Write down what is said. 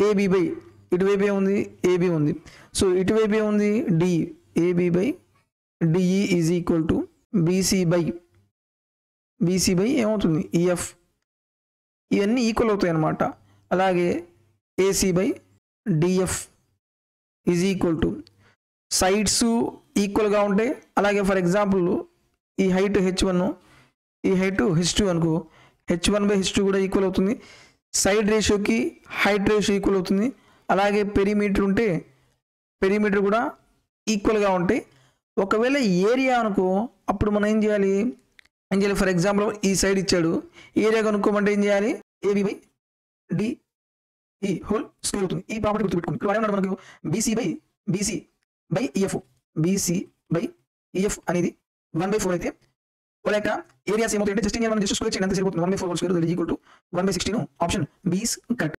AB by ఇటువైపు ఏముంది AB ఉంది. సో ఇటువైపు ఏముంది D, AB by DE is equal to BC by ఏమవుతుంది ఈఎఫ్. ఇవన్నీ ఈక్వల్ అవుతాయి అన్నమాట. అలాగే AC by DF is equal to sides ఈక్వల్గా ఉంటాయి. అలాగే ఫర్ ఎగ్జాంపుల్ ఈ హైట్ H1 ఈ హైట్ H2 అనుకో, H1/H2 కూడా ఈక్వల్ అవుతుంది. సైడ్ రేషియోకి హైట్ రేషియో ఈక్వల్ అవుతుంది. అలాగే పెరిమీటర్ ఉంటే పెరిమీటర్ కూడా ఈక్వల్గా ఉంటాయి. ఒకవేళ ఏరియా అనుకో అప్పుడు మనం ఏం చేయాలి ఫర్ ఎగ్జాంపుల్ ఈ సైడ్ ఇచ్చాడు, ఏరియా కనుక్కోమంటే ఏం చేయాలి AB by DE whole square అవుతుంది. ఈ ప్రాపర్టీ గుర్తుపెట్టుకోండి. ఇక్కడ ఏమన్నాడు మనకు BC by EF, BC by EF అనేది 1/4 అయితే వాళ్ళ యొక్క ఏరియాస్ ఏమవుతాయంటే జస్ట్ మనం జస్ట్ స్క్వేర్ చేయండి అంత సరిపోతుంది. 1/4 స్క్వేర్ equal to 1/16. Option B is correct.